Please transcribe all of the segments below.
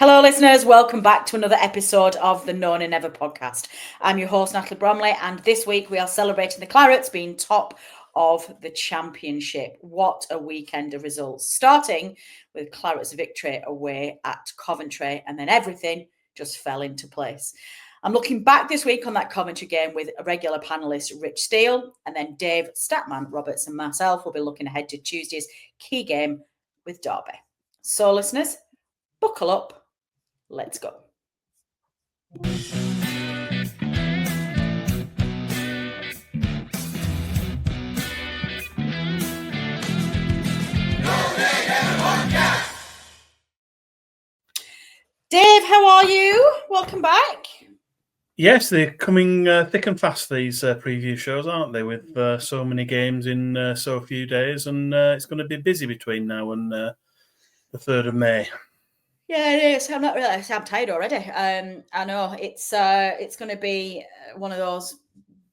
Hello, listeners. Welcome back to another episode of the Known and Never podcast. I'm your host, Natalie Bromley, and this week we are celebrating the Clarets being top of the championship. What a weekend of results, starting with Clarets' victory away at Coventry, and then everything just fell into place. I'm looking back this week on that Coventry game with a regular panellist, Rich Steeele, and then Dave, Statman Roberts, and myself will be looking ahead to Tuesday's key game with Derby. So, listeners, buckle up. Let's go. Dave, how are you? Welcome back. Yes, they're coming thick and fast, these preview shows, aren't they, with so many games in so few days, and it's going to be busy between now and the 3rd of May. Yeah, it is. I'm tired already. I know it's going to be one of those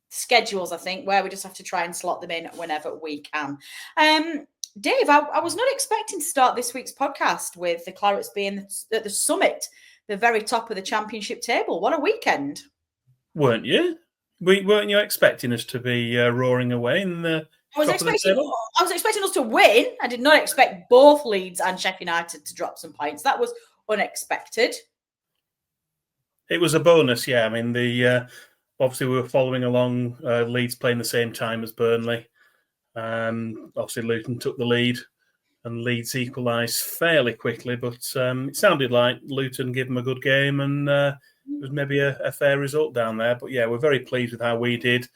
schedules, I think, where we just have to try and slot them in whenever we can. Dave, I was not expecting to start this week's podcast with the Clarets being at the summit, the very top of the championship table. What a weekend. Weren't you? Weren't you expecting us to be roaring away in the top of the table? I was expecting us to win. I did not expect both Leeds and Sheff United to drop some points. That was unexpected. It was a bonus, yeah. I mean, obviously we were following along, Leeds playing the same time as Burnley. Obviously Luton took the lead and Leeds equalised fairly quickly, but it sounded like Luton gave them a good game and it was maybe a fair result down there. But yeah, we're very pleased with how we did.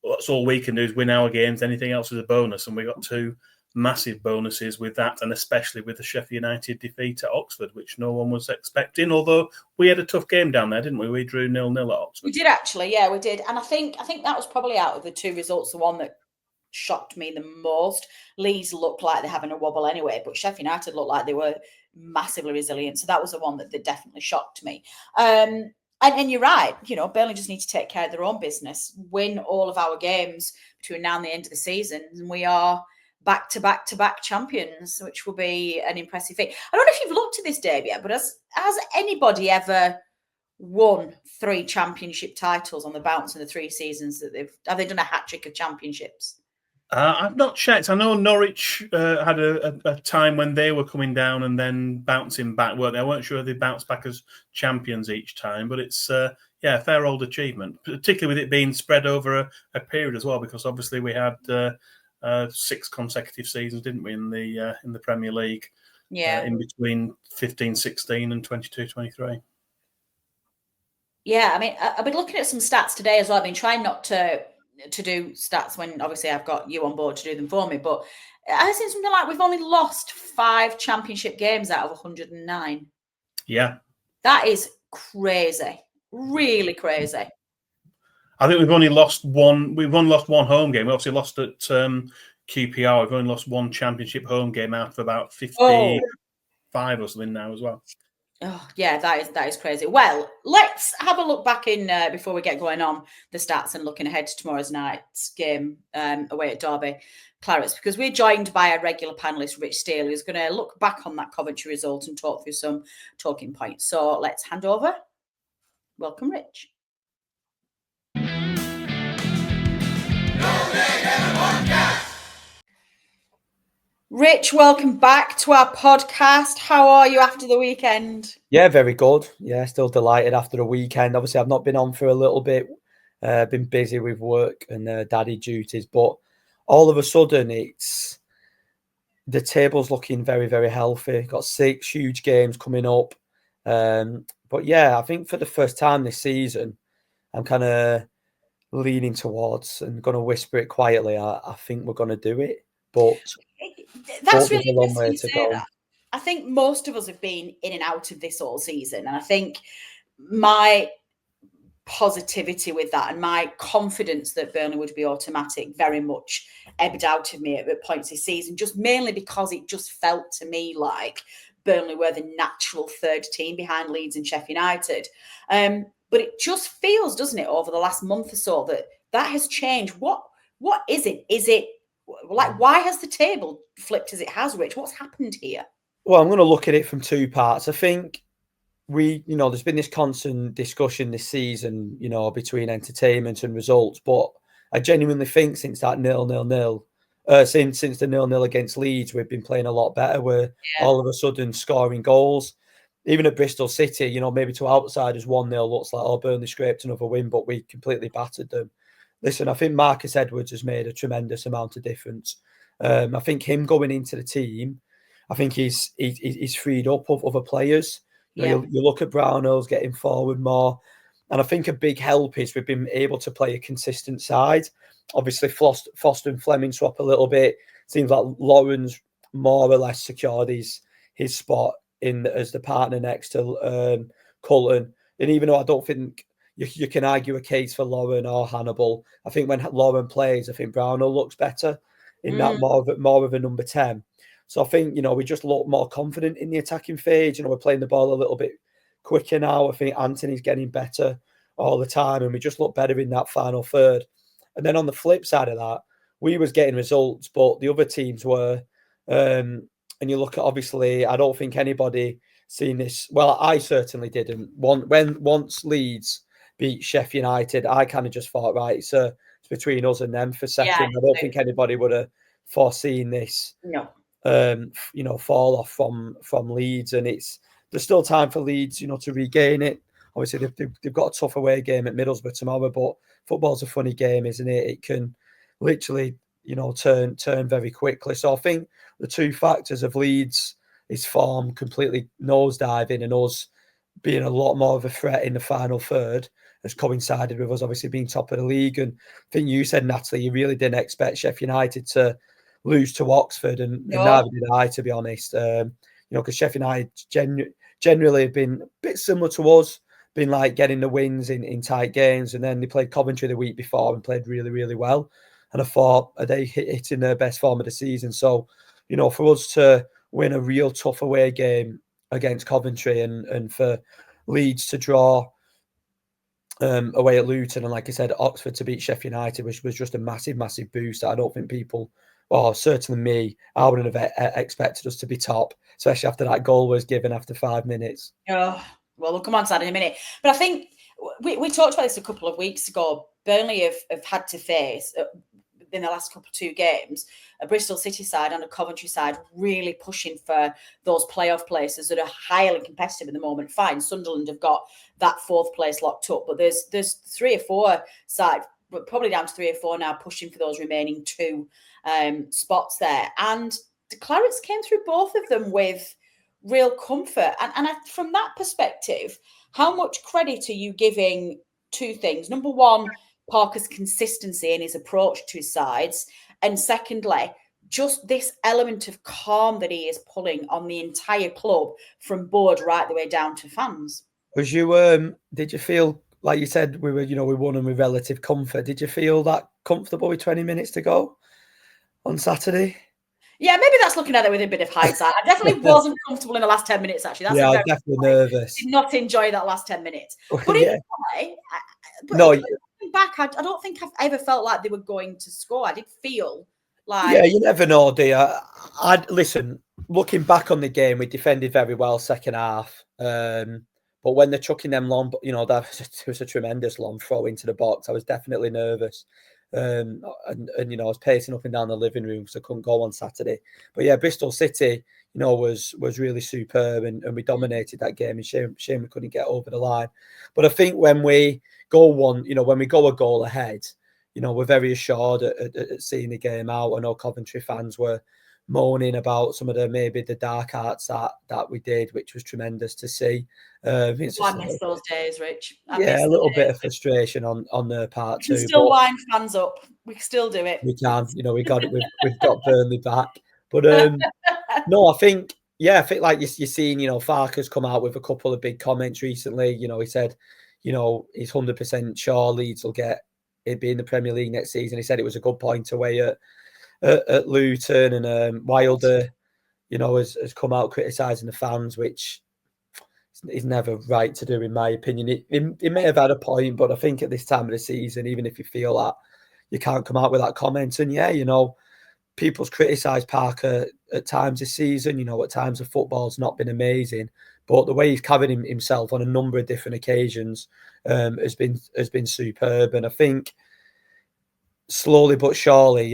That's all we can do is win our games. Anything else is a bonus, and we got 2 massive bonuses with that, and especially with the Sheff United defeat at Oxford, which no one was expecting, although we had a tough game down there, didn't we? We drew 0-0 at Oxford. We did actually, yeah, we did. And I think that was probably out of the 2 results, the one that shocked me the most. Leeds looked like they're having a wobble anyway, but Sheff United looked like they were massively resilient. So that was the one that definitely shocked me. And you're right, Burnley just need to take care of their own business, win all of our games between now and the end of the season, and we are back-to-back champions, which will be an impressive feat. I don't know if you've looked at this, Dave, yet, but has anybody ever won 3 championship titles on the bounce in the 3 seasons that have they done a hat-trick of championships? I've not checked. I know Norwich had a time when they were coming down and then bouncing back, weren't they? I weren't sure if they bounced back as champions each time, but it's a fair old achievement, particularly with it being spread over a period as well, because obviously we had 6 consecutive seasons, didn't we, in the Premier League? Yeah, in between 15-16 and 22-23. Yeah, I mean, I've been looking at some stats today as well. I've been trying not to do stats when obviously I've got you on board to do them for me, but I think something like we've only lost 5 championship games out of 109. Yeah, that is crazy, really crazy. I think we've only lost one. We've only lost 1 home game. We obviously lost at QPR. We've only lost 1 championship home game out of about 55 or something now as well. Oh, yeah, that is crazy. Well, let's have a look back in before we get going on the stats and looking ahead to tomorrow's night's game away at Derby Clarets, because we're joined by a regular panellist, Rich Steeele, who's going to look back on that Coventry result and talk through some talking points. So let's hand over. Welcome, Rich. Rich, welcome back to our podcast. How are you after the weekend? Yeah, very good. Yeah, still delighted after the weekend. Obviously, I've not been on for a little bit. Been busy with work and daddy duties, but all of a sudden, the table's looking very, very healthy. Got 6 huge games coming up. But yeah, I think for the first time this season, I'm kind of leaning towards and going to whisper it quietly. I think we're going to do it, but that's really a long way to go. That. I think most of us have been in and out of this all season, and I think my positivity with that and my confidence that Burnley would be automatic very much ebbed out of me at points this season, just mainly because it just felt to me like Burnley were the natural 3rd team behind Leeds and Sheff United. But it just feels, doesn't it, over the last month or so that has changed. What is it? Is it like, why has the table flipped as it has, Rich? What's happened here? Well, I'm going to look at it from 2 parts. I think there's been this constant discussion this season, between entertainment and results. But I genuinely think since that 0-0, since the 0-0 against Leeds, we've been playing a lot better. We're all of a sudden scoring goals. Even at Bristol City, maybe to outsiders, 1-0 looks like, oh, Burnley scraped another win, but we completely battered them. Listen, I think Marcus Edwards has made a tremendous amount of difference. I think him going into the team, I think he's freed up of other players. You look at Brownell's getting forward more. And I think a big help is we've been able to play a consistent side. Obviously, Foster and Fleming swap a little bit. Seems like Lauren's more or less secured his spot as the partner next to Cullen. And even though I don't think you can argue a case for Lauren or Hannibal, I think when Lauren plays, I think Brownell looks better in that more of a number 10. So I think, we just look more confident in the attacking phase. We're playing the ball a little bit quicker now. I think Anthony's getting better all the time, and we just look better in that final third. And then on the flip side of that, we was getting results, but the other teams were. And you look at, obviously, I don't think anybody seen this. Well, I certainly didn't. Once Leeds beat Sheff United, I kind of just thought, right, it's between us and them for second. I don't think anybody would have foreseen this. No. Fall off from Leeds, and there's still time for Leeds, to regain it. Obviously, they've got a tough away game at Middlesbrough tomorrow, but football's a funny game, isn't it? It can literally, turn very quickly. So I think the two factors of Leeds, his form completely nosediving and us being a lot more of a threat in the final third, has coincided with us obviously being top of the league. And I think you said, Natalie, you really didn't expect Sheff United to lose to Oxford, and neither did I, to be honest. Because Sheff United generally have been a bit similar to us, been like getting the wins in tight games, and then they played Coventry the week before and played really, really well. And I thought, are they hitting their best form of the season? So, for us to win a real tough away game against Coventry and for Leeds to draw away at Luton, and like I said, Oxford to beat Sheff United, which was just a massive, massive boost. I don't think people, or certainly me, I wouldn't have expected us to be top, especially after that goal was given after 5 minutes. Oh, well, we'll come on to that in a minute. But I think we talked about this a couple of weeks ago. Burnley have had to face, in the last two games, a Bristol City side and a Coventry side really pushing for those playoff places that are highly competitive at the moment. Fine, Sunderland have got that 4th place locked up, but there's 3 or 4 sides, but probably down to 3 or 4 now, pushing for those remaining 2 spots there. And the Clarets came through both of them with real comfort. And from that perspective, how much credit are you giving 2 things? Number one, Parker's consistency in his approach to his sides. And secondly, just this element of calm that he is pulling on the entire club from board right the way down to fans. Was you, did you feel, like you said, we won them with relative comfort. Did you feel that comfortable with 20 minutes to go on Saturday? Yeah, maybe that's looking at it with a bit of hindsight. I definitely wasn't comfortable in the last 10 minutes, actually. I was definitely nervous. Did not enjoy that last 10 minutes. But back, I don't think I've ever felt like they were going to score. I did feel like... Yeah, you never know, do you? Listen, looking back on the game, we defended very well second half. But when they're chucking them long, that was a tremendous long throw into the box. I was definitely nervous. And I was pacing up and down the living room because I couldn't go on Saturday. But yeah, Bristol City, was really superb, and we dominated that game. And shame we couldn't get over the line. But I think when we go when we go a goal ahead, we're very assured at seeing the game out. I know Coventry fans were moaning about some of the dark arts that we did, which was tremendous to see. I miss those days, Rich. A little bit of frustration on their part too. We can still wind fans up. We can still do it. We can. We got it. We've got Burnley back. But no, I think like you're seeing, Farker's come out with a couple of big comments recently. He said, he's 100% sure Leeds will be in the Premier League next season. He said it was a good point away at Luton, and Wilder, has come out criticising the fans, which is never right to do, in my opinion. He may have had a point, but I think at this time of the season, even if you feel that, you can't come out with that comment. And people's criticised Parker at times this season. At times the football's not been amazing, but the way he's carried himself on a number of different occasions has been superb. And I think slowly but surely,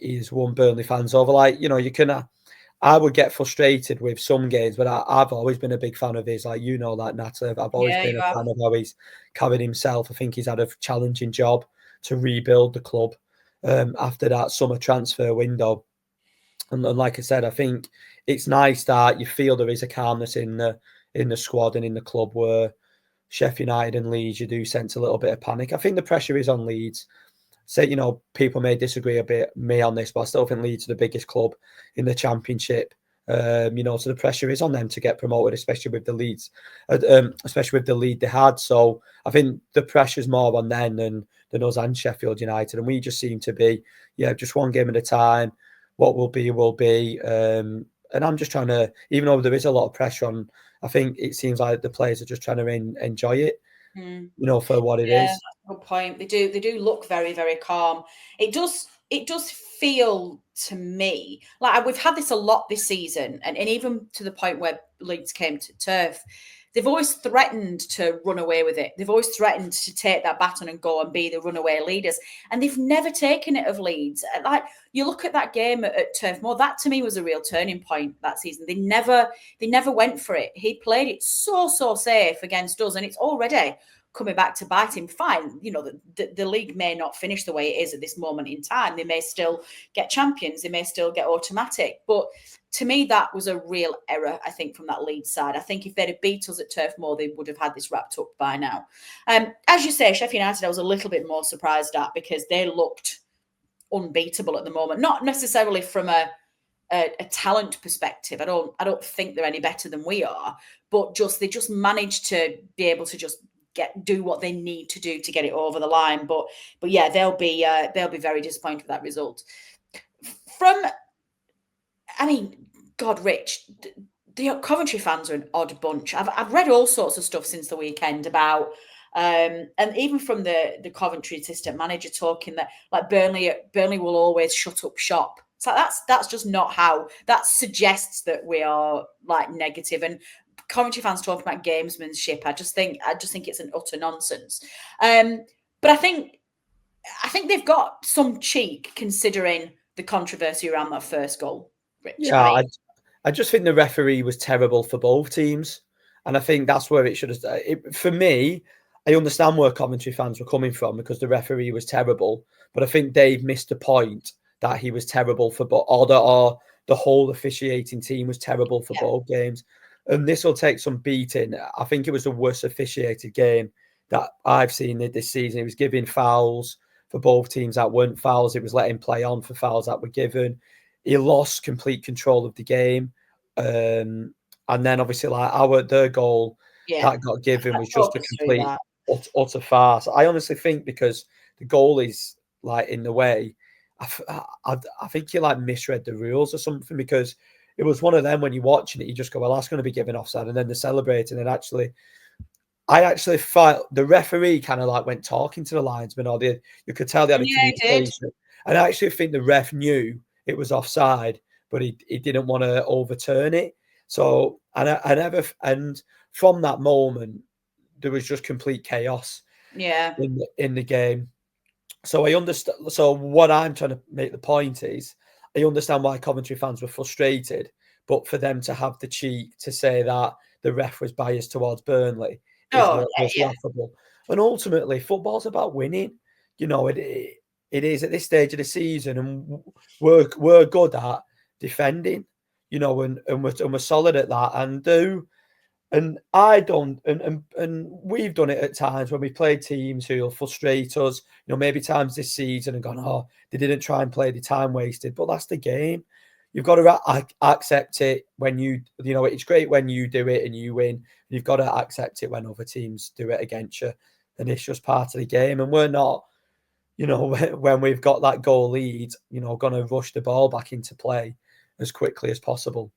he's won Burnley fans over. I would get frustrated with some games, but I've always been a big fan of his. Natalie, I've always been a fan of how he's carried himself. I think he's had a challenging job to rebuild the club after that summer transfer window. And like I said, I think it's nice that you feel there is a calmness in the squad and in the club, where Sheff United and Leeds, you do sense a little bit of panic. I think the pressure is on Leeds. People may disagree a bit me on this, but I still think Leeds are the biggest club in the Championship. So the pressure is on them to get promoted, especially with the lead they had. So I think the pressure's more on them than us and Sheffield United, and we just seem to be, just one game at a time. What will be, will be. And I'm just trying to, even though there is a lot of pressure on, I think it seems like the players are just trying to enjoy it. For what it is. That's a good point. They do look very, very calm. It does feel to me like we've had this a lot this season, and even to the point where Leeds came to turf, they've always threatened to run away with it. They've always threatened to take that baton and go and be the runaway leaders, and they've never taken it of Leeds. Like, you look at that game at Turf Moor, that to me was a real turning point that season. They never went for it. He played it so safe against us, and it's already coming back to bite him. Fine, the league may not finish the way it is at this moment in time. They may still get champions. They may still get automatic. But to me, that was a real error, I think, from that Leeds side. I think if they'd have beat us at Turf Moor, they would have had this wrapped up by now. As you say, Sheffield United, I was a little bit more surprised at, because they looked unbeatable at the moment. Not necessarily from a talent perspective. I don't think they're any better than we are, but they just managed to be able to just do what they need to do to get it over the line. But yeah, they'll be very disappointed with that result. God, Rich, the Coventry fans are an odd bunch. I've read all sorts of stuff since the weekend about, and even from the Coventry assistant manager talking that, like, Burnley will always shut up shop. So that's just not how. That suggests that we are, like, negative. And Coventry fans talking about gamesmanship, I just think it's an utter nonsense. But I think they've got some cheek, considering the controversy around that first goal, Rich. Yeah, I just think the referee was terrible for both teams, and I think that's where it should have. For me, I understand where Coventry fans were coming from, because the referee was terrible, but I think Dave missed the point that he was terrible for both, or the whole officiating team was terrible for both games. And this will take some beating. I think it was the worst officiated game that I've seen this season. It was giving fouls for both teams that weren't fouls. It was letting play on for fouls that were given. He lost complete control of the game. And then obviously, like, their goal that got given was just a complete utter farce. I honestly think, because the goal is, like, in the way, I think he, like, misread the rules or something, because it was one of them, when you're watching it, you just go, well, that's going to be given offside, and then they're celebrating. And I actually felt the referee kind of, like, went talking to the linesman, or you could tell they had a communication. And I actually think the ref knew it was offside, but he didn't want to overturn it. So, and from that moment, there was just complete chaos in the game. So I understand. So what I'm trying to make the point is, I understand why Coventry fans were frustrated, but for them to have the cheek to say that the ref was biased towards Burnley is laughable. And ultimately, football's about winning. It is at this stage of the season, and we're good at defending. And we're solid at that, and I don't, and we've done it at times when we play teams who'll frustrate us. Maybe times this season and gone, oh, they didn't try and play, the time wasted. But that's the game. You've got to accept it when it's great when you do it and you win. You've got to accept it when other teams do it against you, and it's just part of the game. And we're not, when we've got that goal lead, going to rush the ball back into play as quickly as possible.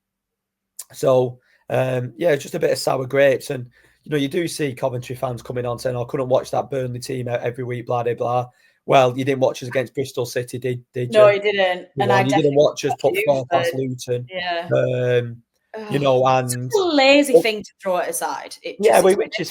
So. Just a bit of sour grapes. And, you do see Coventry fans coming on saying, I couldn't watch that Burnley team out every week, blah, blah, blah. Well, you didn't watch us against Bristol City, did you? No, you didn't. And you didn't watch us put 4 past Luton. Yeah. You know, and it's a lazy thing to throw it aside. Which is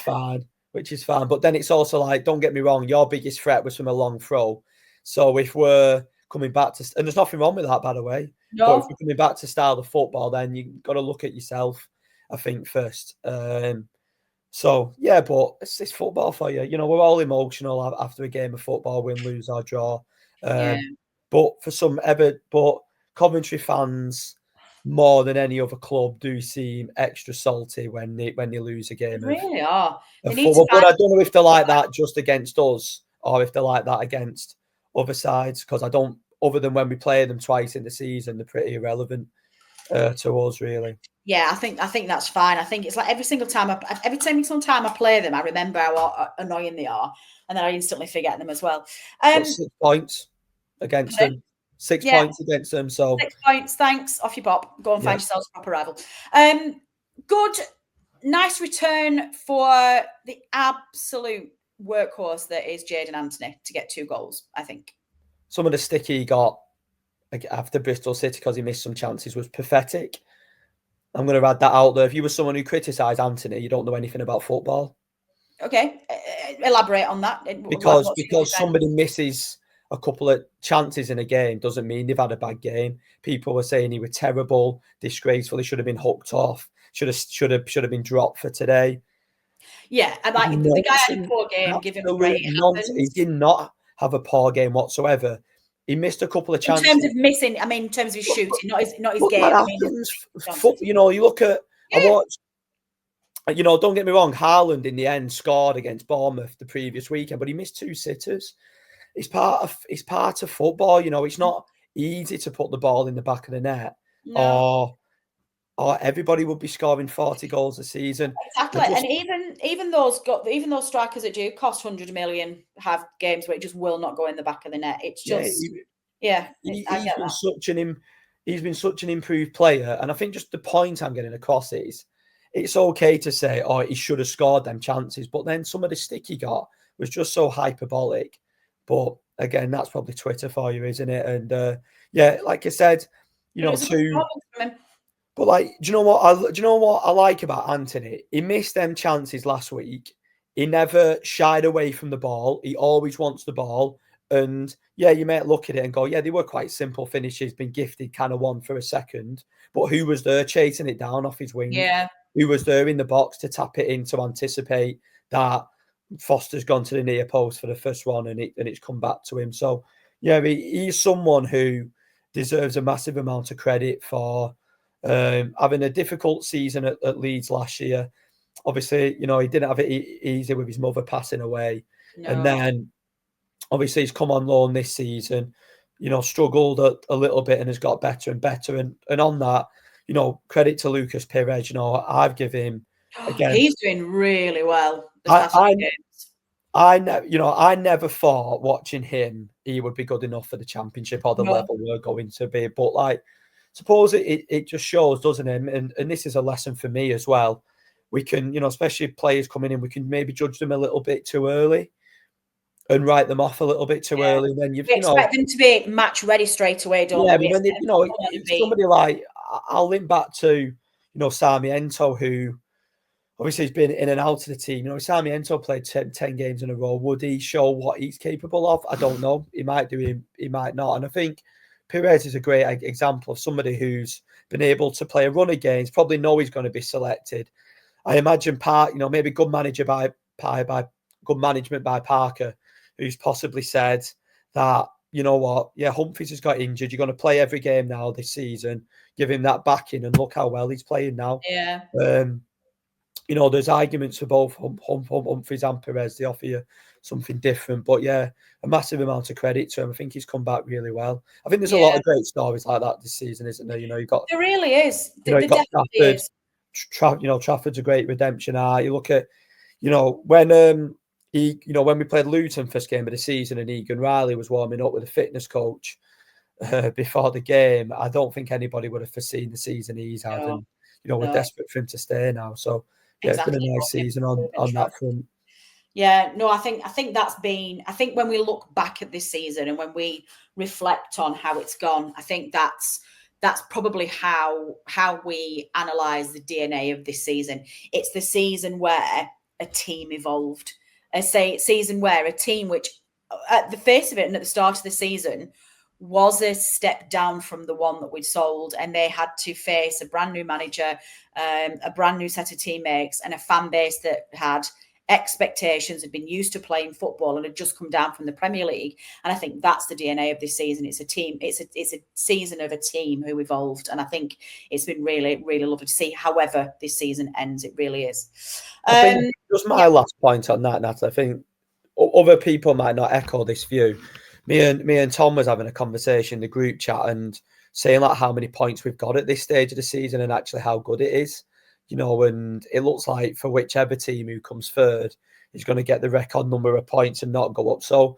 fine. But then it's also like, don't get me wrong, your biggest threat was from a long throw. So if we're coming back to, and there's nothing wrong with that, by the way. No. But if we're coming back to style of football, then you've got to look at yourself, I think, first. So, yeah, but it's football for you. You know, we're all emotional after a game of football, win, lose, or draw. But but Coventry fans, more than any other club, do seem extra salty when they lose a game. They really are. But I don't know if they're like that just against us or if they're like that against other sides, because I don't, other than when we play them twice in the season, they're pretty irrelevant to us, really. Yeah, I think that's fine. I think it's like every single time I play them, I remember how annoying they are, and then I instantly forget them as well. 6 points against them. 6 points against them. So 6 points. Thanks. Off you pop. Go and find yourselves a proper rival. Good, nice return for the absolute workhorse that is Jadon Anthony to get 2 goals. I think some of the stick he got after Bristol City because he missed some chances was pathetic. I'm going to add that out there. If you were someone who criticised Anthony, you don't know anything about football. Okay, elaborate on that. Because somebody misses a couple of chances in a game doesn't mean they've had a bad game. People were saying he was terrible, disgraceful. He should have been hooked off. Should have been dropped for today. Yeah, and like the guy had a poor game. Give him a break. He did not have a poor game whatsoever. He missed a couple of chances. In terms of missing, I mean, in terms of his shooting, not his game. That happens. You know, you look at, I watched, you know, don't get me wrong, Haaland in the end scored against Bournemouth the previous weekend, but he missed 2 sitters. It's part of football, you know. It's not easy to put the ball in the back of the net, or everybody would be scoring 40 goals a season. Exactly, and even those strikers that do cost 100 million have games where it just will not go in the back of the net. It's just he's been such an improved player, and I think just the point I'm getting across is it's okay to say, oh, he should have scored them chances, but then some of the stick he got was just so hyperbolic. But again, that's probably Twitter for you, isn't it? And like I said, you know, but like, do you know what I like about Anthony? He missed them chances last week. He never shied away from the ball. He always wants the ball. And you might look at it and go, they were quite simple finishes, been gifted kind of one for a second. But who was there chasing it down off his wing? Yeah. Who was there in the box to tap it in to anticipate that Foster's gone to the near post for the first one and it's come back to him. So, he's someone who deserves a massive amount of credit for having a difficult season at Leeds last year. Obviously, you know, he didn't have it easy with his mother passing away. No. And then, obviously, he's come on loan this season, you know, struggled a little bit and has got better and better. And on that, you know, credit to Lucas Perez. You know, I've given him, again... He's doing really well. I never thought watching him he would be good enough for the Championship or the level we're going to be. But like, suppose it just shows, doesn't it? And this is a lesson for me as well. We can, you know, especially players coming in, we can maybe judge them a little bit too early and write them off a little bit too early. And then expect them to be match ready straight away, don't we? But then somebody like, I'll link back to, you know, Sarmiento, who obviously he's been in and out of the team. You know, Sarmiento played 10 games in a row. Would he show what he's capable of? I don't know. He might do, he might not. And I think Perez is a great example of somebody who's been able to play a run of games, probably know he's going to be selected. I imagine maybe good management by Parker, who's possibly said that, you know what, Humphries has got injured. You're going to play every game now this season. Give him that backing and look how well he's playing now. Yeah. You know, there's arguments for both Humphries and Perez. They offer you something different. But a massive amount of credit to him. I think he's come back really well. I think there's a lot of great stories like that this season, isn't there? You know, there really is. There definitely is. Trafford's a great redemption art. You look at, you know, when we played Luton first game of the season and Egan Riley was warming up with a fitness coach before the game, I don't think anybody would have foreseen the season he's had. And, you know, we're desperate for him to stay now. So, it's been a nice season on that front. Yeah, no, I think that's been. I think when we look back at this season and when we reflect on how it's gone, I think that's probably how we analyze the DNA of this season. It's the season where a team evolved. A season where a team which, at the face of it and at the start of the season, was a step down from the one that we'd sold, and they had to face a brand new manager, a brand new set of teammates, and a fan base that had expectations, had been used to playing football and had just come down from the Premier League. And I think that's the DNA of this season. It's a team. It's a season of a team who evolved, and I think it's been really, really lovely to see. However this season ends, it really is. I think just my last point on that, Natalie. I think other people might not echo this view. Me and Tom was having a conversation in the group chat and saying like how many points we've got at this stage of the season and actually how good it is. And it looks like for whichever team who comes third is going to get the record number of points and not go up. So,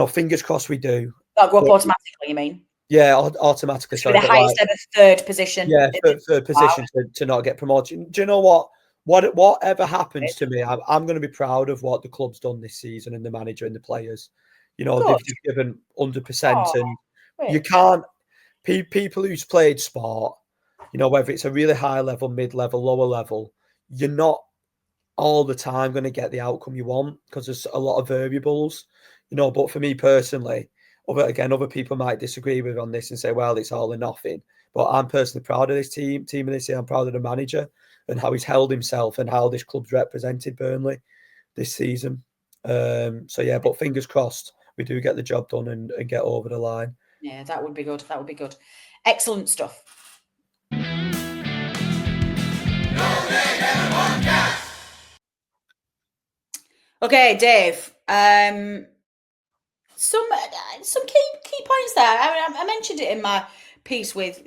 fingers crossed we do. That'll go up automatically, you mean? Yeah, automatically. So the highest ever third position. Yeah, third position to not get promoted. Do you know what? Whatever happens to me, I'm going to be proud of what the club's done this season and the manager and the players. They've just given 100%. And you can't, people who's played sport, whether it's a really high level, mid-level, lower level, you're not all the time going to get the outcome you want because there's a lot of variables, but for me personally, other people might disagree with on this and say, well, it's all or nothing. But I'm personally proud of this team of this year. I'm proud of the manager and how he's held himself and how this club's represented Burnley this season. But fingers crossed, we do get the job done and get over the line. Yeah, that would be good. That would be good. Excellent stuff. Okay, Dave. Some key points there. I mentioned it in my piece with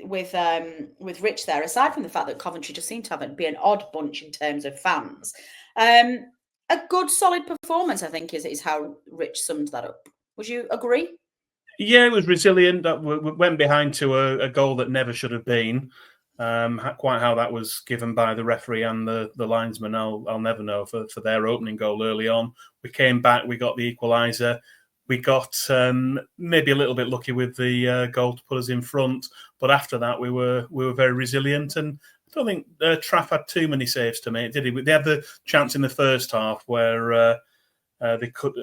Rich there. Aside from the fact that Coventry just seem to be an odd bunch in terms of fans, a good solid performance, I think, is how Rich summed that up. Would you agree? Yeah, it was resilient. That went behind to a goal that never should have been. Quite how that was given by the referee and the linesman, I'll never know for their opening goal early on. We came back, we got the equaliser. We got maybe a little bit lucky with the goal to put us in front, but after that we were very resilient. And I don't think Traff had too many saves to make, did he? They had the chance in the first half where they could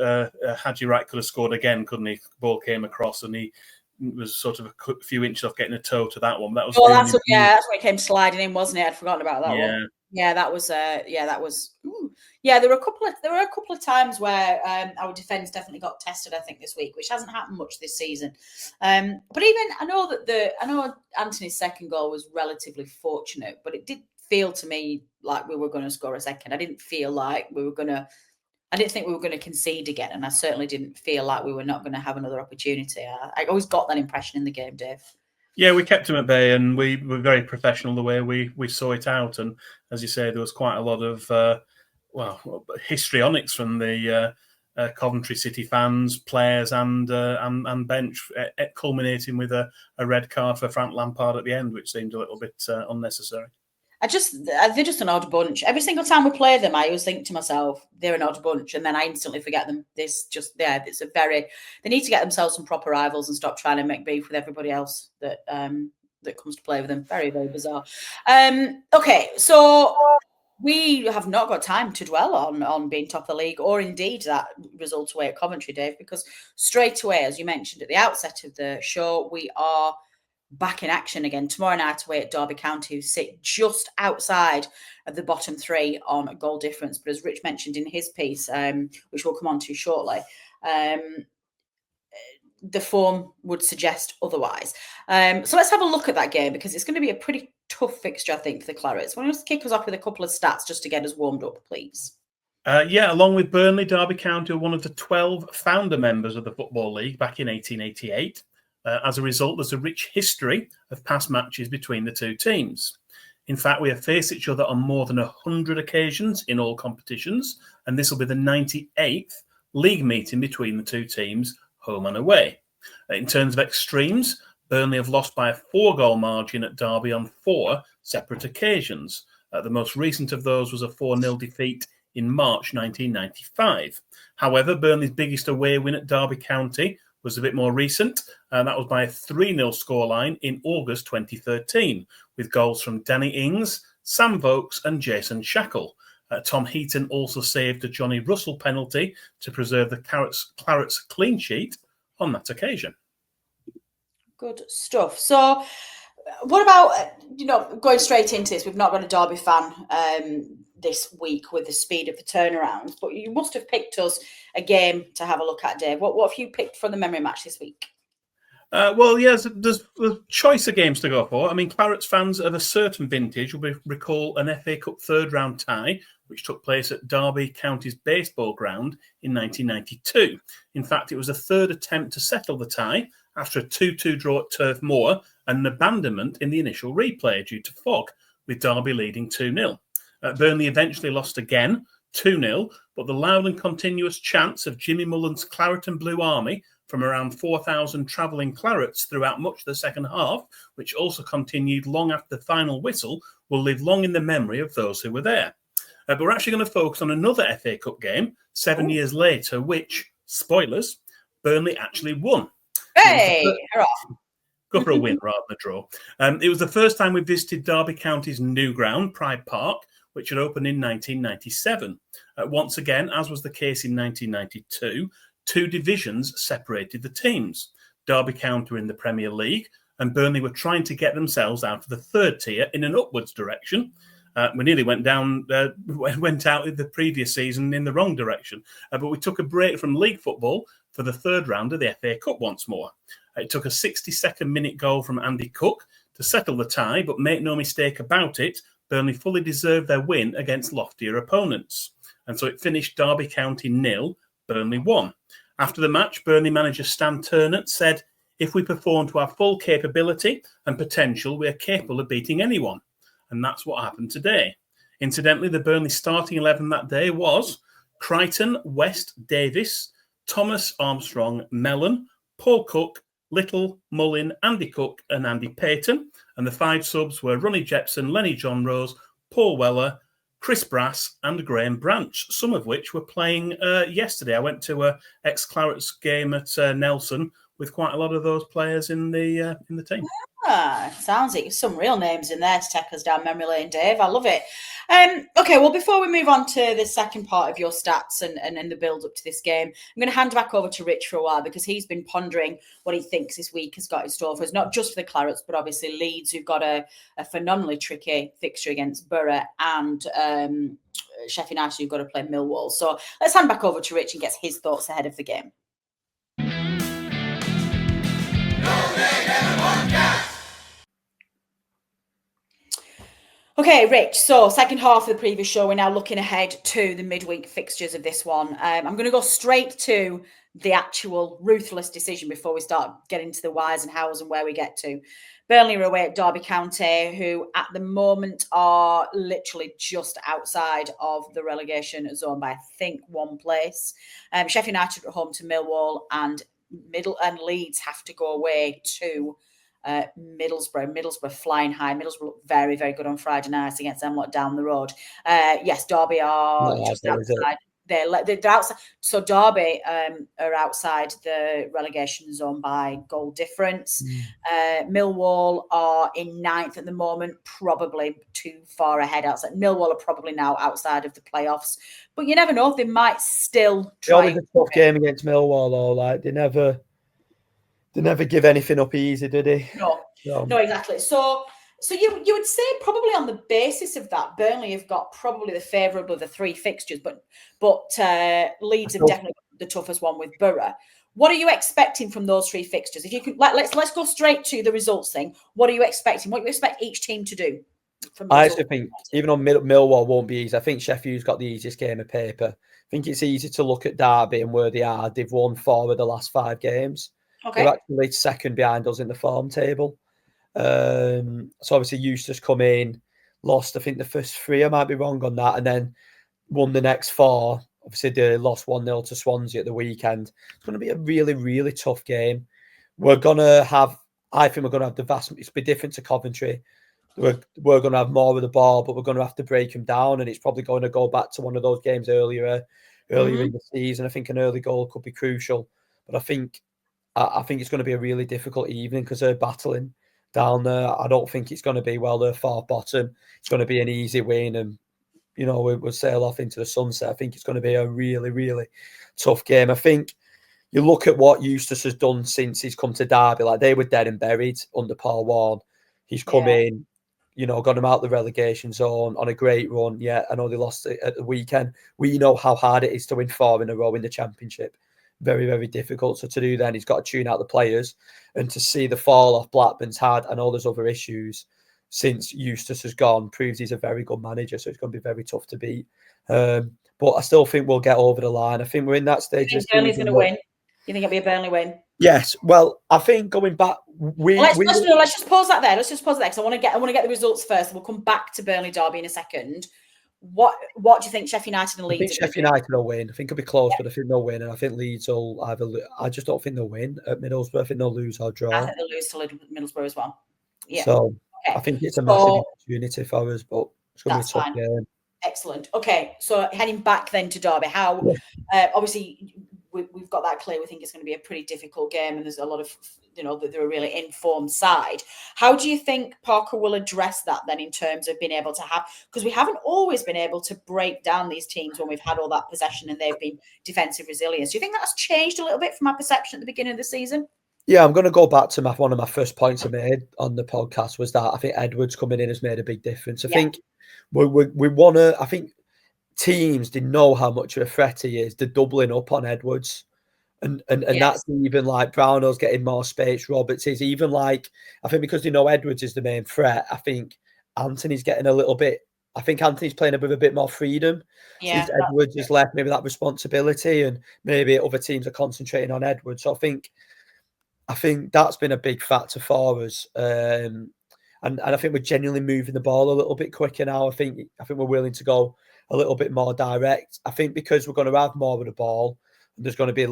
Haji Wright could have scored again, couldn't he? The ball came across and he was sort of a few inches off getting a toe to that one. That was that's when it came sliding in, wasn't it? I'd forgotten about that one. Yeah, that was. Yeah, there were a couple of times where our defence definitely got tested, I think, this week, which hasn't happened much this season. But even I know Anthony's second goal was relatively fortunate, but it did feel to me like we were going to score a second. I didn't think we were going to concede again, and I certainly didn't feel like we were not going to have another opportunity. I always got that impression in the game, Dave. Yeah, we kept him at bay, and we were very professional the way we saw it out. And as you say, there was quite a lot of histrionics from the Coventry City fans, players, and bench, culminating with a red card for Frank Lampard at the end, which seemed a little bit unnecessary. They're just an odd bunch. Every single time we play them, I always think to myself, they're an odd bunch, and then I instantly forget them. They need to get themselves some proper rivals and stop trying to make beef with everybody else that comes to play with them. Very, very bizarre. Okay, so we have not got time to dwell on being top of the league, or indeed that result away at Coventry, Dave, because straight away, as you mentioned at the outset of the show, we are back in action again tomorrow night away at Derby County, who sit just outside of the bottom three on a goal difference. But as Rich mentioned in his piece, which we'll come on to shortly, the form would suggest otherwise. So let's have a look at that game, because it's going to be a pretty tough fixture, I think, for the Clarets. Why don't you kick us off with a couple of stats just to get us warmed up, please? Along with Burnley, Derby County are one of the 12 founder members of the Football League back in 1888. As a result, there's a rich history of past matches between the two teams. In fact, we have faced each other on more than 100 occasions in all competitions, and this will be the 98th league meeting between the two teams, home and away. In terms of extremes, Burnley have lost by a 4-goal margin at Derby on 4 separate occasions. The most recent of those was a 4-0 defeat in March 1995. However, Burnley's biggest away win at Derby County was a bit more recent, and that was by a 3-0 scoreline in August 2013, with goals from Danny Ings, Sam Vokes and Jason Shackle. Tom Heaton also saved a Johnny Russell penalty to preserve the Clarets clean sheet on that occasion. Good stuff. So what about, going straight into this? We've not got a Derby fan this week with the speed of the turnaround, but you must have picked us a game to have a look at, Dave. What have you picked for the memory match this week? Well, yes, there's a choice of games to go for. I mean, Clarets fans of a certain vintage will recall an FA Cup third-round tie, which took place at Derby County's baseball ground in 1992. In fact, it was a third attempt to settle the tie after a 2-2 draw at Turf Moor and an abandonment in the initial replay due to fog, with Derby leading 2-0. Burnley eventually lost again, 2-0, but the loud and continuous chants of Jimmy Mullen's Claret and Blue Army from around 4,000 travelling Clarets throughout much of the second half, which also continued long after the final whistle, will live long in the memory of those who were there. But we're actually going to focus on another FA Cup game 7 years later, which, spoilers, Burnley actually won. Hey, hurrah. Go for a win rather than a draw. It was the first time we visited Derby County's new ground, Pride Park, which had opened in 1997. Once again, as was the case in 1992, two divisions separated the teams. Derby County were in the Premier League, and Burnley were trying to get themselves out of the third tier in an upwards direction. We nearly went out in the previous season in the wrong direction, but we took a break from league football for the third round of the FA Cup once more. It took a 62nd minute goal from Andy Cook to settle the tie, but make no mistake about it, Burnley fully deserved their win against loftier opponents. And so it finished Derby County 0, Burnley 1. After the match, Burnley manager Stan Turnant said, "If we perform to our full capability and potential, we are capable of beating anyone." And that's what happened today. Incidentally, the Burnley starting 11 that day was Crichton, West, Davis, Thomas, Armstrong, Mellon, Paul Cook, Little, Mullin, Andy Cook and Andy Payton. And the 5 subs were Ronnie Jepson, Lenny John Rose, Paul Weller, Chris Brass and Graham Branch, some of which were playing yesterday. I went to a ex-Clarets game at Nelson with quite a lot of those players in the team. Sounds like some real names in there to take us down memory lane, Dave. I love it. Okay, well, before we move on to the second part of your stats and the build up to this game, I'm going to hand back over to Rich for a while because he's been pondering what he thinks this week has got in store for us, not just for the Clarets, but obviously Leeds, who've got a phenomenally tricky fixture against Borough, and Sheff United, who've got to play Millwall. So let's hand back over to Rich and get his thoughts ahead of the game. Okay, Rich, so second half of the previous show, we're now looking ahead to the midweek fixtures of this one. I'm going to go straight to the actual ruthless decision before we start getting to the whys and hows and where we get to. Burnley are away at Derby County, who at the moment are literally just outside of the relegation zone by, I think, 1 place. Sheff United at home to Millwall, and Leeds have to go away to Middlesbrough flying high. Middlesbrough look very, very good on Friday night against them lot down the road. Yes, Derby are just outside. They're outside. So Derby are outside the relegation zone by goal difference. Millwall are in 9th at the moment, probably too far ahead outside. Millwall are probably now outside of the playoffs, but you never know. They might still try. It was a tough game against Millwall, though. Like they never give anything up easy, did they? No, exactly. So you would say probably on the basis of that, Burnley have got probably the favourable of the 3 fixtures, but Leeds have definitely got the toughest one with Borough. What are you expecting from those 3 fixtures? If you could, let's go straight to the results thing. What are you expecting? What do you expect each team to do? I actually think even on Millwall won't be easy. I think Sheffield's got the easiest game of paper. I think it's easy to look at Derby and where they are. They've won 4 of the last 5 games. Okay. They're actually second behind us in the form table. So obviously Eustace come in, lost I think the first 3, I might be wrong on that, and then won the next 4. Obviously they lost 1-0 to Swansea at the weekend. It's going to be a really, really tough game. I think we're going to have the vast, it's be different to Coventry. we're going to have more of the ball, but we're going to have to break them down, and it's probably going to go back to one of those games earlier in the season. I think an early goal could be crucial, but I think it's going to be a really difficult evening because they're battling down there. I don't think it's going to be, well, they're far bottom. It's going to be an easy win, and we'll sail off into the sunset. I think it's going to be a really, really tough game. I think you look at what Eustace has done since he's come to Derby, like they were dead and buried under Paul Warne. He's come in, got him out the relegation zone on a great run. Yeah, I know they lost it at the weekend. We know how hard it is to win 4 in a row in the Championship. Very, very difficult. So to do then, he's got to tune out the players, and to see the fall off Blackburn's had and all those other issues since Eustace has gone proves he's a very good manager. So it's going to be very tough to beat. But I still think we'll get over the line. I think we're in that stage. You think Burnley's going to win? You think it'll be a Burnley win? Yes. Well, I think going back, let's just pause that there. Let's just pause that because I want to get the results first. We'll come back to Burnley Derby in a second. What do you think Sheff United and Leeds? I think Sheff United will win. I think it'll be close, but I think they'll win. And I think Leeds will either. I just don't think they'll win at Middlesbrough. I think they'll lose or draw. I think they'll lose to Middlesbrough as well. Yeah. So I think it's a massive opportunity for us, but it's going to be a tough game. Excellent. Okay, so heading back then to Derby, obviously we've got that clear. We think it's going to be a pretty difficult game, and there's a lot of that they're a really informed side. How do you think Parker will address that then in terms of being able to have, because we haven't always been able to break down these teams when we've had all that possession and they've been defensive resilience. Do you think that's changed a little bit from our perception at the beginning of the season? Yeah, I'm going to go back to one of my first points I made on the podcast was that I think Edwards coming in has made a big difference. I think we want to. I think teams didn't know how much of a threat he is. They're doubling up on Edwards, and that's even like Brownell's getting more space. Roberts is even like, I think because they know Edwards is the main threat. I think Anthony's getting a little bit. I think Anthony's playing with a bit more freedom. Yeah, since Edwards has left maybe that responsibility, and maybe other teams are concentrating on Edwards. So I think that's been a big factor for us. And I think we're genuinely moving the ball a little bit quicker now. I think we're willing to go a little bit more direct. I think because we're going to have more of the ball, and there's going to be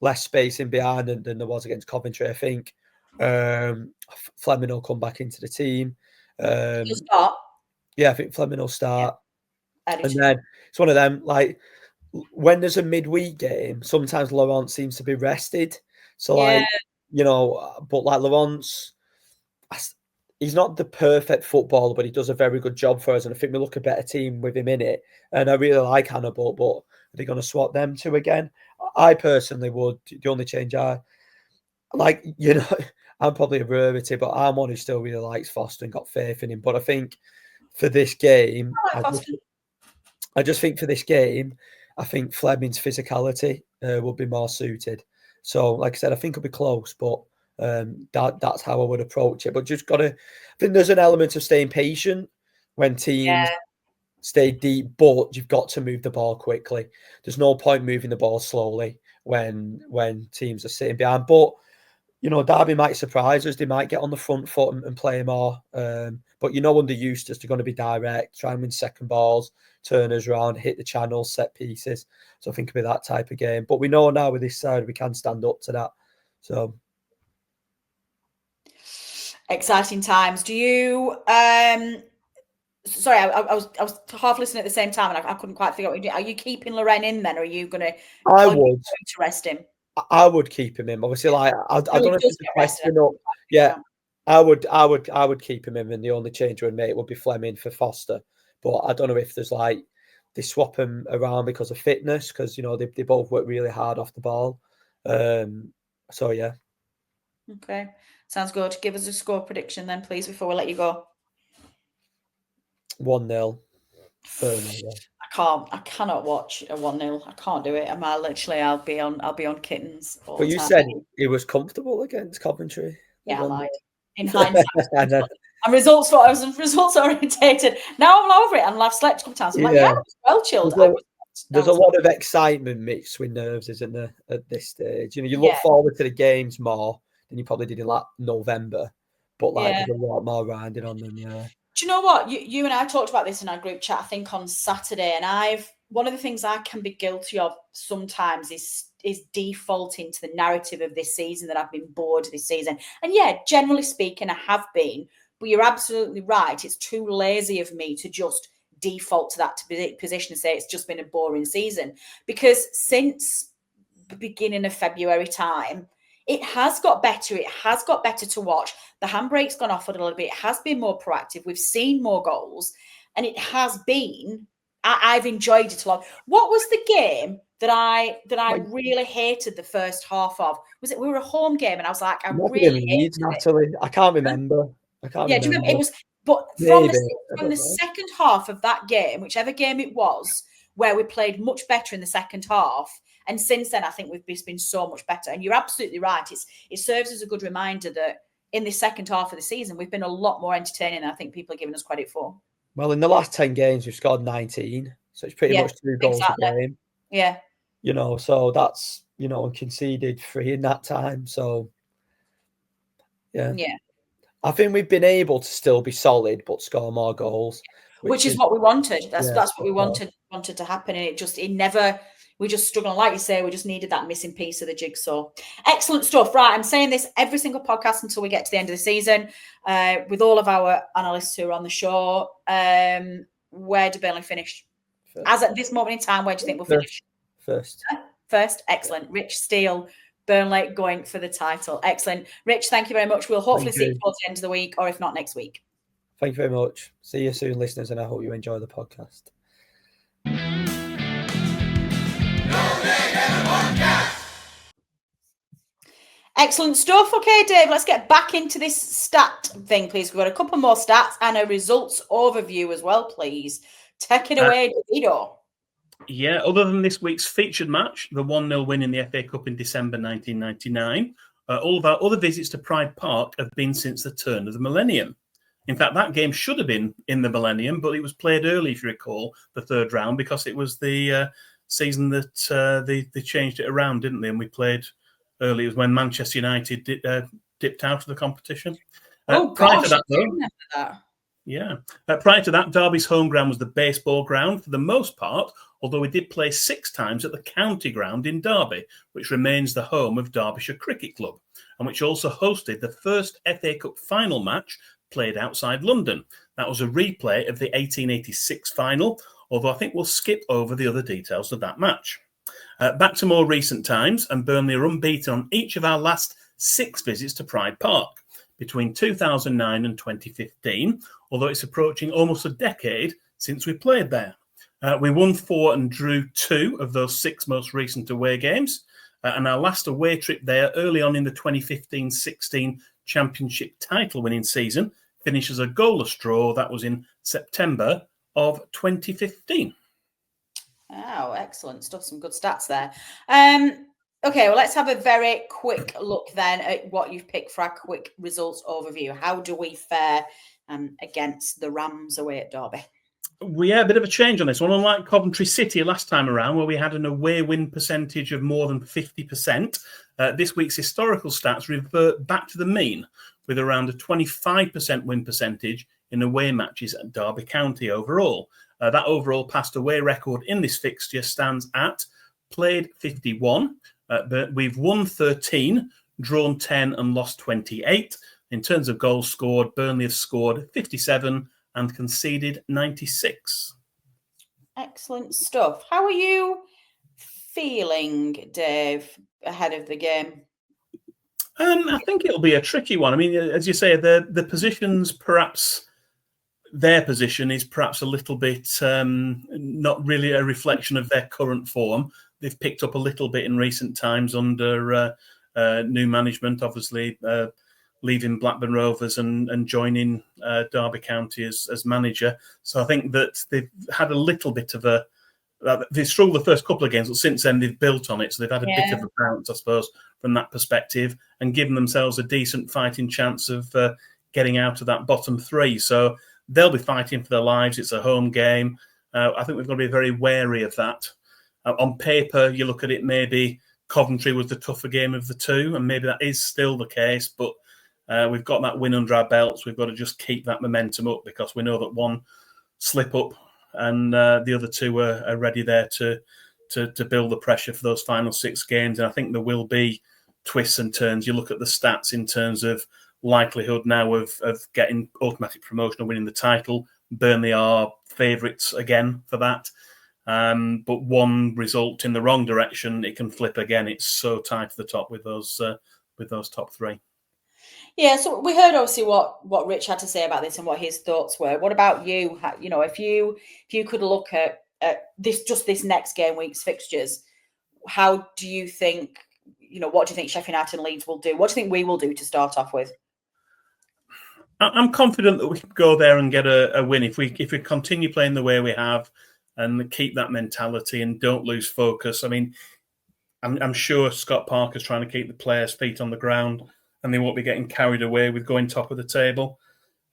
less space in behind than there was against Coventry. I think Fleming will come back into the team. He'll start. Yeah, I think Fleming will start. Yeah. And then it's one of them, like, when there's a midweek game, sometimes Laurent seems to be rested. So, but like Laurent's, he's not the perfect footballer, but he does a very good job for us. And I think we look a better team with him in it. And I really like Hannibal, but are they going to swap them two again? I personally would. The only change I'm probably a rarity, but I'm one who still really likes Foster and got faith in him. But I think for this game, I just think for this game, I think Fleming's physicality will be more suited. So, like I said, I think it'll be close, but that's how I would approach it. But just got to, I think there's an element of staying patient when teams stay deep, but you've got to move the ball quickly. There's no point moving the ball slowly when teams are sitting behind. But, Derby might surprise us. They might get on the front foot and play more. But under Eustace, they're going to be direct, try and win second balls, turn us around, hit the channels, set pieces. So I think it'll be that type of game. But we know now with this side, we can stand up to that. So exciting times. Do you? Sorry, I was half listening at the same time, and I couldn't quite figure out what you're doing. Are you keeping Loren in then, or are you going to? I would to rest him. I would keep him in. Obviously, I don't know if it's a question up. Yeah, I would keep him in, and the only change we'd make would be Fleming for Foster. But I don't know if there's they swap him around because of fitness, because they both work really hard off the ball. So yeah. Okay, sounds good. Give us a score prediction then, please, before we let you go. 1-0. I cannot watch a 1-0. I can't do it. I'll be on kittens. But you said it was comfortable against Coventry. Yeah, I lied. In hindsight, I'm results orientated. Now I'm over it, and I've slept a couple times. I'm like, I was well chilled. There's a lot of excitement mixed with nerves, isn't there, at this stage? You look forward to the games more than you probably did in November, but there's a lot more riding on them. Yeah. Do you know what? You and I talked about this in our group chat, I think, on Saturday, and one of the things I can be guilty of sometimes is defaulting to the narrative of this season, that I've been bored this season. And generally speaking, I have been. But you're absolutely right. It's too lazy of me to just default to that position and say it's just been a boring season, because since the beginning of February time, it has got better. It has got better to watch. The handbrake's gone off a little bit. It has been more proactive. We've seen more goals, and it has been. I've enjoyed it a lot. What was the game that I really hated the first half of? Was it, we were a home game, and I was like, I really hated Natalie. I can't remember. Do you remember? It was, but from the second half of that game, whichever game it was, where we played much better in the second half. And since then, I think we've just been so much better. And you're absolutely right. It serves as a good reminder that in the second half of the season, we've been a lot more entertaining than I think people are giving us credit for. Well, in the last 10 games, we've scored 19. So it's pretty much 2 goals a game. Yeah. So that's, and conceded 3 in that time. So, yeah. I think we've been able to still be solid, but score more goals. Which is what we wanted. That's what we wanted to happen. And we just struggled. Like you say, we just needed that missing piece of the jigsaw. Excellent stuff. Right. I'm saying this every single podcast until we get to the end of the season, with all of our analysts who are on the show. Where do Burnley finish? First. As at this moment in time, where do you think we'll finish? First. Excellent. Rich, Steeele, Burnley going for the title. Excellent. Rich, thank you very much. We'll hopefully see you towards the end of the week, or if not, next week. Thank you very much. See you soon, listeners, and I hope you enjoy the podcast. Excellent stuff. Okay, Dave, let's get back into this stat thing, please. We've got a couple more stats and a results overview as well, please. Take it away, Davido. Yeah, other than this week's featured match, the 1-0 win in the FA Cup in December 1999, all of our other visits to Pride Park have been since the turn of the millennium. In fact, that game should have been in the millennium, but it was played early, if you recall, the third round, because it was the season that they changed it around, didn't they? And we played early. It was when Manchester United dipped out of the competition. Prior to that, though, prior to that, Derby's home ground was the baseball ground for the most part, although we did play 6 times at the county ground in Derby, which remains the home of Derbyshire Cricket Club, and which also hosted the first FA Cup final match played outside London. That was a replay of the 1886 final, although I think we'll skip over the other details of that match. Back to more recent times, and Burnley are unbeaten on each of our last 6 visits to Pride Park between 2009 and 2015, although it's approaching almost a decade since we played there. We won 4 and drew 2 of those 6 most recent away games, and our last away trip there early on in the 2015-16 Championship title-winning season finished as a goalless draw. That was in September of 2015. Oh, excellent stuff. Some good stats there. Okay, well, let's have a very quick look then at what you've picked for our quick results overview. How do we fare against the Rams away at Derby? We had a bit of a change on this one. Unlike Coventry City last time around, where we had an away win percentage of more than 50%, this week's historical stats revert back to the mean, with around a 25% win percentage in away matches at Derby County overall. That overall past away record in this fixture stands at played 51, but we've won 13, drawn 10 and lost 28. In terms of goals scored, Burnley have scored 57 and conceded 96. Excellent stuff. How are you feeling, Dave, ahead of the game? I think it'll be a tricky one. I mean, as you say, the positions perhaps... Their position is perhaps a little bit not really a reflection of their current form. They've picked up a little bit in recent times under new management, obviously leaving Blackburn Rovers and joining Derby County as manager. So I think that they've had a little bit of a... They struggled the first couple of games, but since then they've built on it. So they've had a bit of a bounce, I suppose, from that perspective, and given themselves a decent fighting chance of getting out of that bottom 3. So they'll be fighting for their lives. It's a home game. I think we've got to be very wary of that. On paper, you look at it, maybe Coventry was the tougher game of the 2, and maybe that is still the case. But we've got that win under our belts. We've got to just keep that momentum up, because we know that one slip up and the other 2 are ready there to build the pressure for those final 6 games. And I think there will be twists and turns. You look at the stats in terms of likelihood now of getting automatic promotion or winning the title. Burnley are favourites again for that. But one result in the wrong direction, it can flip again. It's so tight to the top with those top three. Yeah, so we heard obviously what Rich had to say about this and what his thoughts were. What about you? You know, if you could look at this next game week's fixtures, how do you think? You know, what do you think Sheffield United and Leeds will do? What do you think we will do to start off with? I'm confident that we can go there and get a win if we continue playing the way we have and keep that mentality and don't lose focus. I mean, I'm sure Scott Parker's trying to keep the players' feet on the ground and they won't be getting carried away with going top of the table.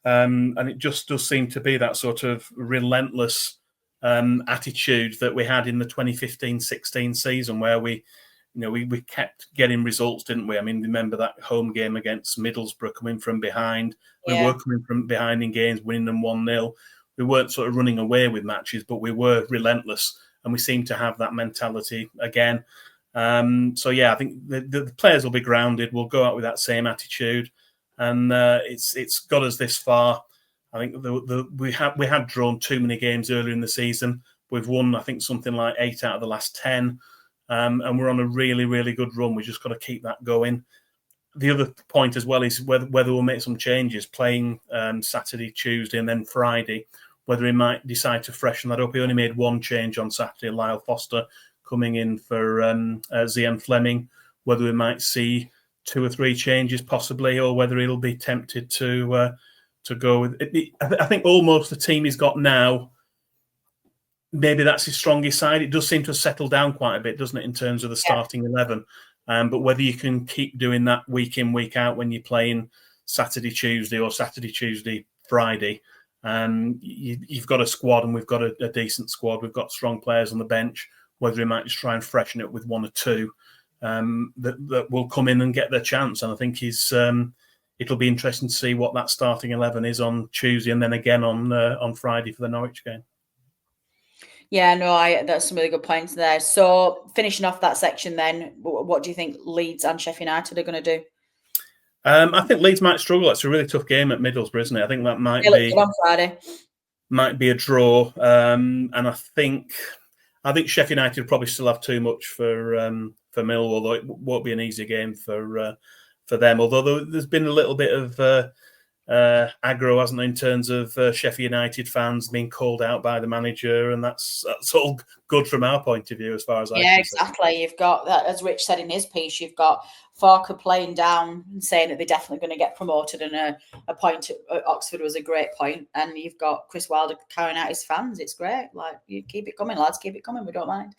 And it just does seem to be that sort of relentless attitude that we had in the 2015-16 season where we kept getting results, didn't we? I mean, remember that home game against Middlesbrough coming from behind. Yeah. We were coming from behind in games, winning them 1-0. We weren't sort of running away with matches, but we were relentless, and we seem to have that mentality again. So yeah, I think the players will be grounded. We'll go out with that same attitude, and it's got us this far. I think we had drawn too many games earlier in the season. We've won, I think, something like 8 out of the last 10. And we're on a really, really good run. We just got to keep that going. The other point as well is whether we'll make some changes, playing Saturday, Tuesday, and then Friday, whether he might decide to freshen that up. He only made one change on Saturday, Lyle Foster coming in for Zian Fleming, whether we might see 2 or 3 changes possibly, or whether he'll be tempted to go with it. I think almost the team he's got now, maybe that's his strongest side. It does seem to have settled down quite a bit, doesn't it, in terms of the starting 11? But whether you can keep doing that week in, week out when you're playing Saturday, Tuesday, or Saturday, Tuesday, Friday, you've got a squad, and we've got a decent squad. We've got strong players on the bench. Whether we might just try and freshen it with 1 or 2 that will come in and get their chance. And I think it'll be interesting to see what that starting 11 is on Tuesday, and then again on Friday for the Norwich game. Yeah, no, that's some really good points there. So finishing off that section then, what do you think Leeds and Sheffield United are going to do? I think Leeds might struggle. It's a really tough game at Middlesbrough, isn't it? I think that might be a draw. And I think Sheffield United will probably still have too much for Millwall, although it won't be an easy game for them. Although there's been a little bit of aggro, hasn't there, in terms of Sheffield United fans being called out by the manager, and that's all good from our point of view as far as I can exactly. You've got that, as Rich said in his piece, you've got Farker playing down and saying that they're definitely going to get promoted, and a point at Oxford was a great point, and you've got Chris Wilder carrying out his fans. It's great. Like, you keep it coming, lads, keep it coming. We don't mind.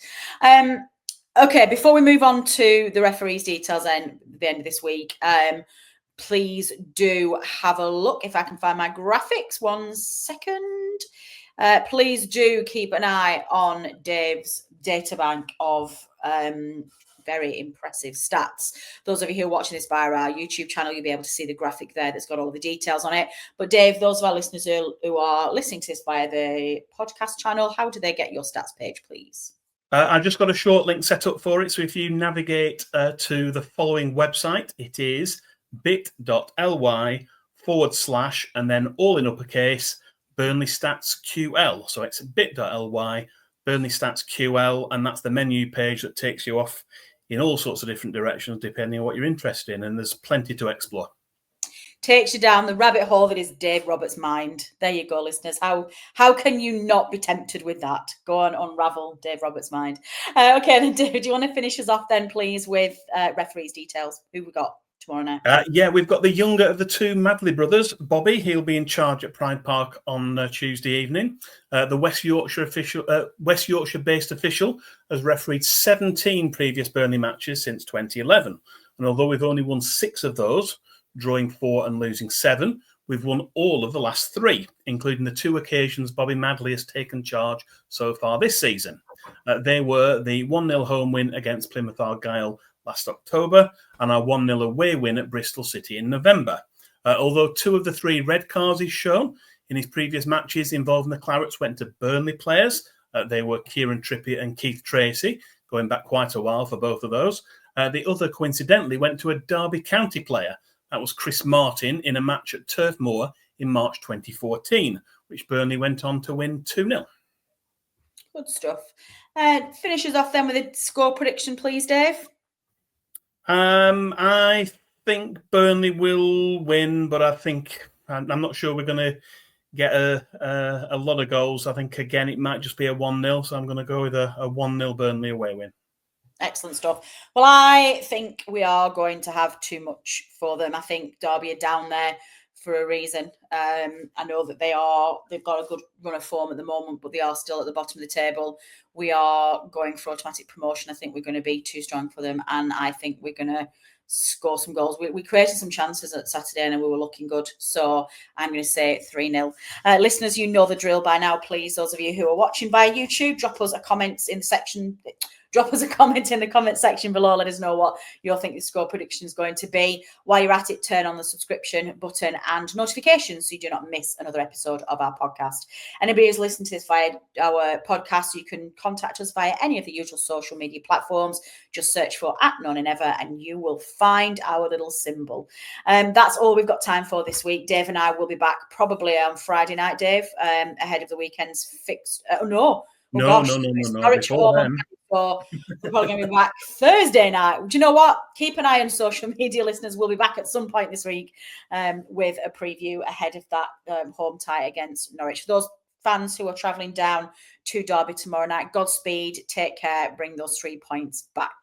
Okay, before we move on to the referees' details then at the end of this week, please do have a look. If I can find my graphics, 1 second. Please do keep an eye on Dave's databank of very impressive stats. Those of you who are watching this via our YouTube channel, you'll be able to see the graphic there that's got all the details on it. But Dave, those of our listeners who are listening to this via the podcast channel, how do they get your stats page, please? I've just got a short link set up for it. So if you navigate to the following website, it is bit.ly/ and then all in uppercase Burnley Stats QL. So it's bit.ly Burnley Stats QL, and that's the menu page that takes you off in all sorts of different directions depending on what you're interested in, and there's plenty to explore. Takes you down the rabbit hole that is Dave Roberts' mind. There you go, listeners. How can you not be tempted with that? Go on, unravel Dave Roberts' mind. Okay, then, Dave, do you want to finish us off then, please, with referees' details? Who we got tomorrow night? Yeah, we've got the younger of the 2 Madley brothers, Bobby. He'll be in charge at Pride Park on Tuesday evening. The West Yorkshire-based official has refereed 17 previous Burnley matches since 2011. And although we've only won 6 of those, drawing 4 and losing 7, we've won all of the last 3, including the 2 occasions Bobby Madley has taken charge so far this season. They were the 1-0 home win against Plymouth Argyle last October and our 1-0 away win at Bristol City in November. Although 2 of the 3 red cards he's shown in his previous matches involving the Clarets went to Burnley players. They were Kieran Trippier and Keith Tracy, going back quite a while for both of those. The other, coincidentally, went to a Derby County player. That was Chris Martin in a match at Turf Moor in March 2014, which Burnley went on to win 2-0. Good stuff. Finishes off then with a score prediction, please, Dave. I think Burnley will win, but I think I'm not sure we're going to get a lot of goals. I think, again, it might just be a 1-0, so I'm going to go with a 1-0 Burnley away win. Excellent stuff. Well, I think we are going to have too much for them. I think Derby are down there for a reason. I know that they've got a good run of form at the moment, but they are still at the bottom of the table. We are going for automatic promotion. I think we're going to be too strong for them, and I think we're going to score some goals. We created some chances at Saturday and we were looking good. So I'm going to say 3-0. Listeners, you know the drill by now. Please, those of you who are watching via YouTube, drop us a comment in the section. Drop us a comment in the comment section below. Let us know what you think the score prediction is going to be. While you're at it, turn on the subscription button and notifications so you do not miss another episode of our podcast. Anybody who's listening to this via our podcast, you can contact us via any of the usual social media platforms. Just search for @NonAndEver and you will find our little symbol. That's all we've got time for this week. Dave and I will be back probably on Friday night, Dave, ahead of the weekend's fixed. No. Before then. So we're probably going to be back Thursday night. Do you know what? Keep an eye on social media, listeners. We'll be back at some point this week with a preview ahead of that home tie against Norwich. For those fans who are travelling down to Derby tomorrow night, Godspeed, take care, bring those 3 points back.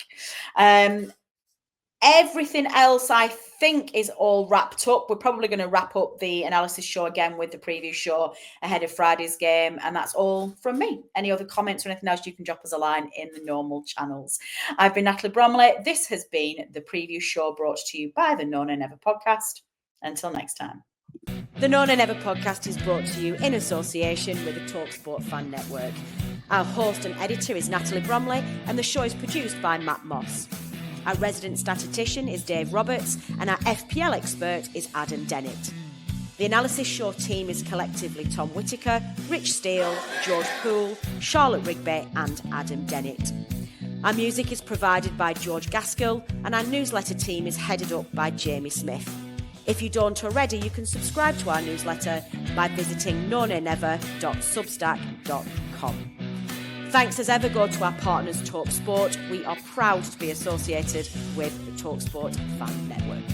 Everything else, I think, is all wrapped up. We're probably going to wrap up the analysis show again with the preview show ahead of Friday's game. And that's all from me. Any other comments or anything else, you can drop us a line in the normal channels. I've been Natalie Bromley. This has been the preview show brought to you by the None and Never podcast. Until next time. The None and Never podcast is brought to you in association with the talkSPORT Fan Network. Our host and editor is Natalie Bromley, and the show is produced by Matt Moss. Our resident statistician is Dave Roberts, and our FPL expert is Adam Dennett. The analysis show team is collectively Tom Whittaker, Rich Steeele, George Poole, Charlotte Rigby, and Adam Dennett. Our music is provided by George Gaskell, and our newsletter team is headed up by Jamie Smith. If you don't already, you can subscribe to our newsletter by visiting nonanever.substack.com. Thanks as ever go to our partners talkSPORT. We are proud to be associated with the talkSPORT Fan Network.